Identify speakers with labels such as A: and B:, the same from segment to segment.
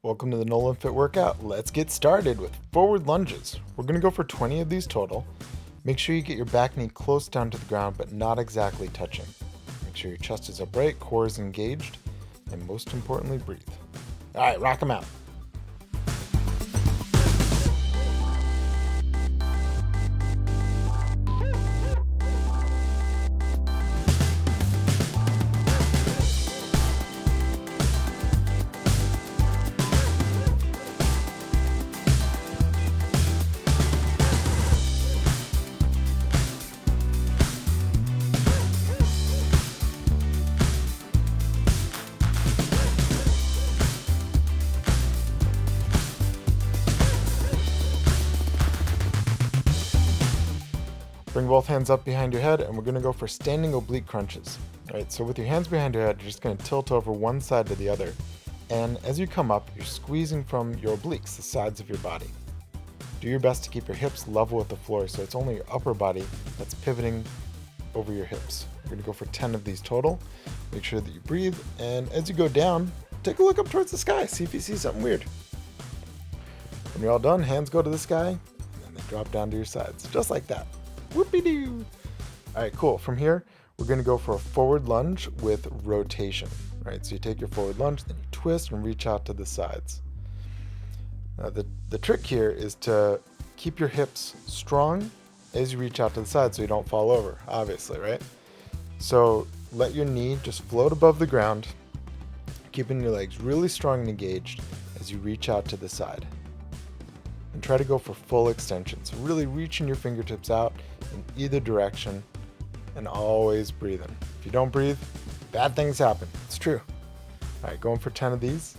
A: Welcome to the Nolan Fit workout. Let's get started with forward lunges. We're going to go for 20 of these total. Make sure you get your back knee close down to the ground, but not exactly touching. Make sure your chest is upright, core is engaged, and most importantly, breathe. All right, rock them out. Bring both hands up behind your head, and we're going to go for standing oblique crunches. All right, so with your hands behind your head, you're just going to tilt over one side to the other. And as you come up, you're squeezing from your obliques, the sides of your body. Do your best to keep your hips level with the floor, so it's only your upper body that's pivoting over your hips. We're going to go for 10 of these total. Make sure that you breathe, and as you go down, take a look up towards the sky, see if you see something weird. When you're all done, hands go to the sky, and then they drop down to your sides, just like that. Whoopie-doo! All right, cool. From here, we're going to go for a forward lunge with rotation. All right, so you take your forward lunge, then you twist and reach out to the sides. Now, the trick here is to keep your hips strong as you reach out to the side so you don't fall over, obviously, right? So let your knee just float above the ground, keeping your legs really strong and engaged as you reach out to the side. And try to go for full extension. So really reaching your fingertips out in either direction and always breathing. If you don't breathe, bad things happen. It's true. All right, going for 10 of these.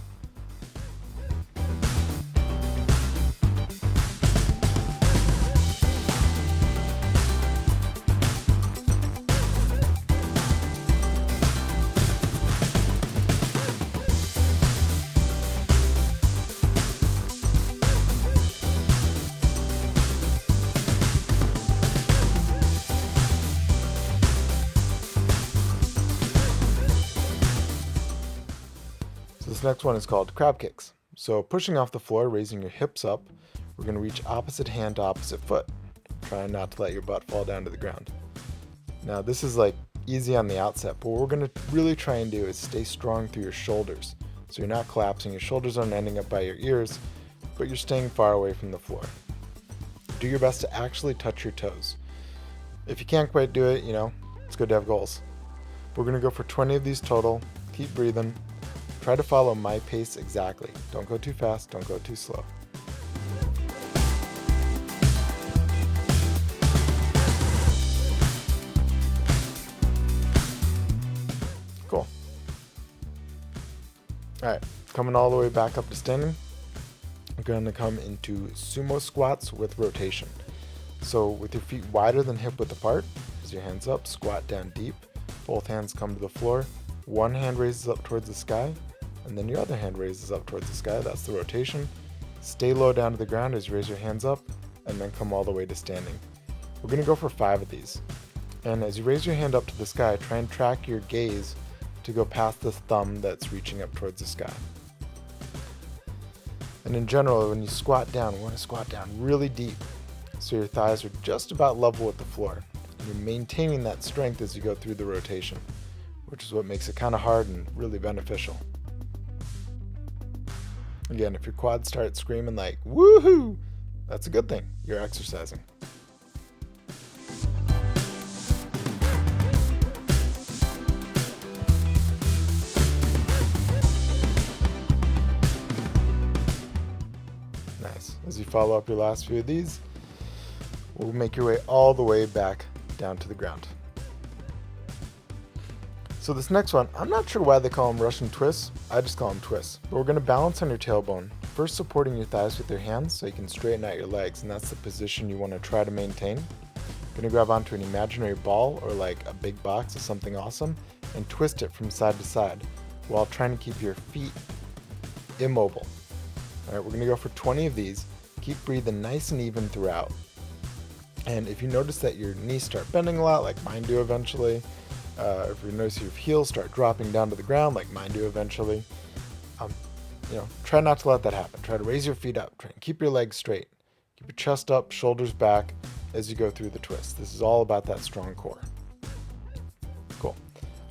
A: This next one is called crab kicks. So pushing off the floor, raising your hips up, we're going to reach opposite hand to opposite foot. Try not to let your butt fall down to the ground. Now this is like easy on the outset, but what we're going to really try and do is stay strong through your shoulders. So you're not collapsing, your shoulders aren't ending up by your ears, but you're staying far away from the floor. Do your best to actually touch your toes. If you can't quite do it, it's good to have goals. We're going to go for 20 of these total. Keep breathing. Try to follow my pace exactly. Don't go too fast, don't go too slow. Cool. All right, coming all the way back up to standing. We're going to come into Sumo Squats with rotation. So with your feet wider than hip width apart, as your hands up, squat down deep. Both hands come to the floor. One hand raises up towards the sky, and then your other hand raises up towards the sky. That's the rotation. Stay low down to the ground as you raise your hands up, and then come all the way to standing. We're going to go for 5 of these. And as you raise your hand up to the sky, try and track your gaze to go past the thumb that's reaching up towards the sky. And in general, when you squat down, we want to squat down really deep so your thighs are just about level with the floor. And you're maintaining that strength as you go through the rotation, which is what makes it kind of hard and really beneficial. Again, if your quads start screaming like, woohoo, that's a good thing. You're exercising. Nice. As you follow up your last few of these, we'll make your way all the way back down to the ground. So this next one, I'm not sure why they call them Russian twists. I just call them twists. But we're going to balance on your tailbone, first supporting your thighs with your hands so you can straighten out your legs, and that's the position you want to try to maintain. You're going to grab onto an imaginary ball or like a big box of something awesome and twist it from side to side while trying to keep your feet immobile. All right, we're going to go for 20 of these. Keep breathing nice and even throughout. And if you notice that your knees start bending a lot, like mine do eventually, if you notice your heels start dropping down to the ground, like mine do eventually, try not to let that happen. Try to raise your feet up. Try and keep your legs straight. Keep your chest up, shoulders back as you go through the twist. This is all about that strong core. Cool.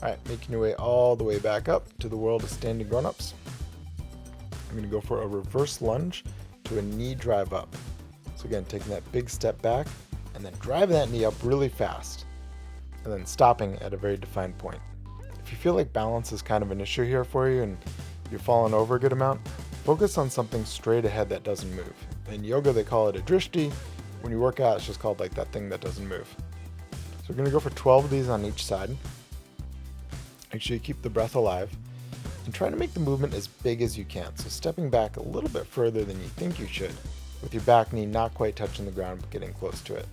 A: All right, making your way all the way back up to the world of standing grown-ups. I'm going to go for a reverse lunge to a knee drive up. So again, taking that big step back and then driving that knee up really fast and then stopping at a very defined point. If you feel like balance is kind of an issue here for you and you're falling over a good amount, focus on something straight ahead that doesn't move. In yoga, they call it a drishti. When you work out, it's just called like that thing that doesn't move. So we're going to go for 12 of these on each side. Make sure you keep the breath alive and try to make the movement as big as you can. So stepping back a little bit further than you think you should, with your back knee not quite touching the ground but getting close to it.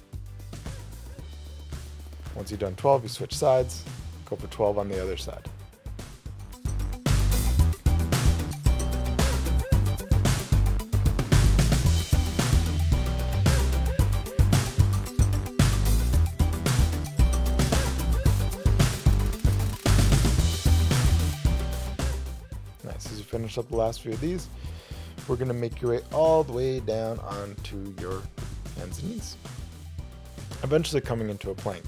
A: Once you've done 12, you switch sides, go for 12 on the other side. Nice. As you finish up the last few of these, we're going to make your way all the way down onto your hands and knees, eventually coming into a plank.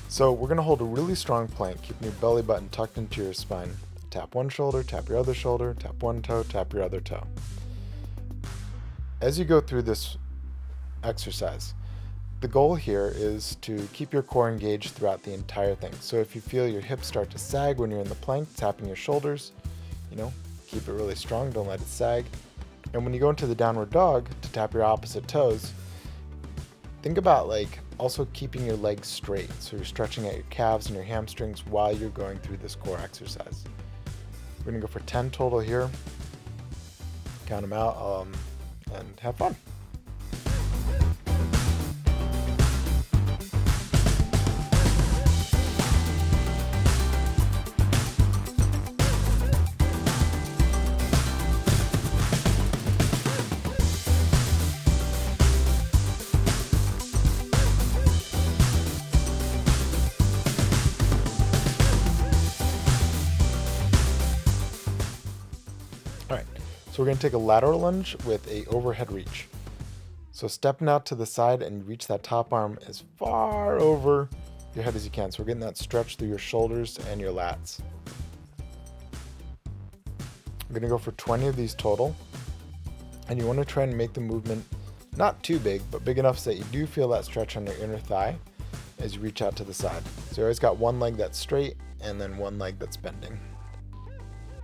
A: So we're going to hold a really strong plank, keeping your belly button tucked into your spine. Tap one shoulder, tap your other shoulder, tap one toe, tap your other toe. As you go through this exercise, the goal here is to keep your core engaged throughout the entire thing. So if you feel your hips start to sag when you're in the plank, tapping your shoulders, keep it really strong, don't let it sag. And when you go into the downward dog, to tap your opposite toes, think about also keeping your legs straight. So you're stretching out your calves and your hamstrings while you're going through this core exercise. We're gonna go for 10 total here. Count them out and have fun. So we're going to take a lateral lunge with a overhead reach. So stepping out to the side and reach that top arm as far over your head as you can. So we're getting that stretch through your shoulders and your lats. I'm going to go for 20 of these total. And you want to try and make the movement not too big, but big enough so that you do feel that stretch on your inner thigh as you reach out to the side. So you always got one leg that's straight and then one leg that's bending.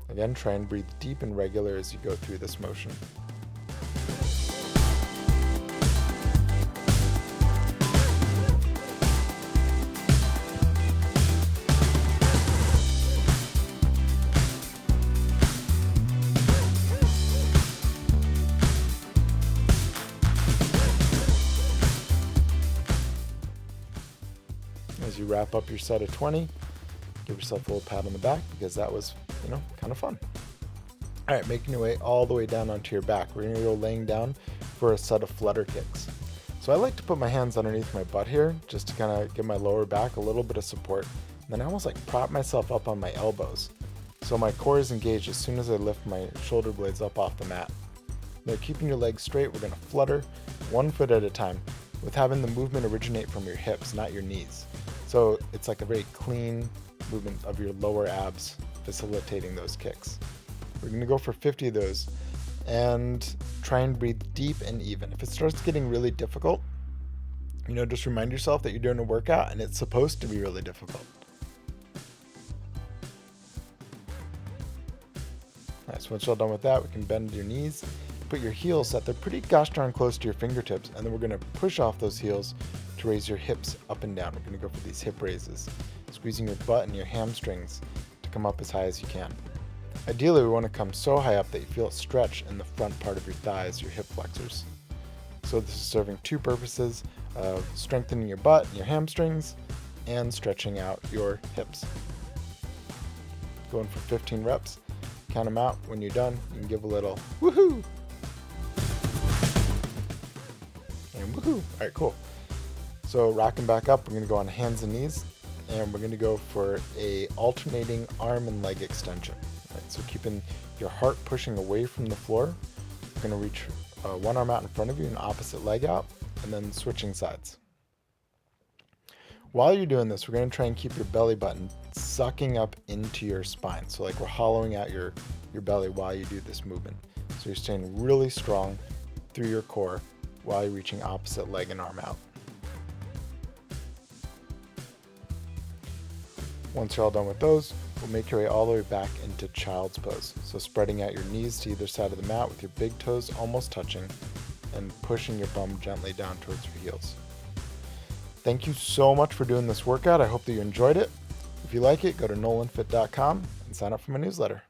A: Again, try and breathe deep and regular as you go through this motion. As you wrap up your set of 20, give yourself a little pat on the back because that was kind of fun. All right, making your way all the way down onto your back. We're going to go laying down for a set of flutter kicks. So I like to put my hands underneath my butt here just to kind of give my lower back a little bit of support. And then I almost prop myself up on my elbows. So my core is engaged as soon as I lift my shoulder blades up off the mat. Now, keeping your legs straight, we're going to flutter one foot at a time with having the movement originate from your hips, not your knees. So it's like a very clean movement of your lower abs, facilitating those kicks. We're going to go for 50 of those and try and breathe deep and even. If it starts getting really difficult, just remind yourself that you're doing a workout and it's supposed to be really difficult. Nice. Once you're all done with that, we can bend your knees, put your heels so that they're pretty gosh darn close to your fingertips, and then we're going to push off those heels to raise your hips up and down. We're going to go for these hip raises, squeezing your butt and your hamstrings come up as high as you can. Ideally, we want to come so high up that you feel it stretch in the front part of your thighs, your hip flexors. So this is serving two purposes of strengthening your butt and your hamstrings and stretching out your hips. Going for 15 reps. Count them out. When you're done, you can give a little woohoo. And woohoo. All right, cool. So rocking back up, we're going to go on hands and knees. And we're going to go for a alternating arm and leg extension. Right? So keeping your heart pushing away from the floor, you're going to reach one arm out in front of you and opposite leg out, and then switching sides. While you're doing this, we're going to try and keep your belly button sucking up into your spine. So like we're hollowing out your belly while you do this movement. So you're staying really strong through your core while you're reaching opposite leg and arm out. Once you're all done with those, we'll make your way all the way back into child's pose. So spreading out your knees to either side of the mat with your big toes almost touching and pushing your bum gently down towards your heels. Thank you so much for doing this workout. I hope that you enjoyed it. If you like it, go to nolanfit.com and sign up for my newsletter.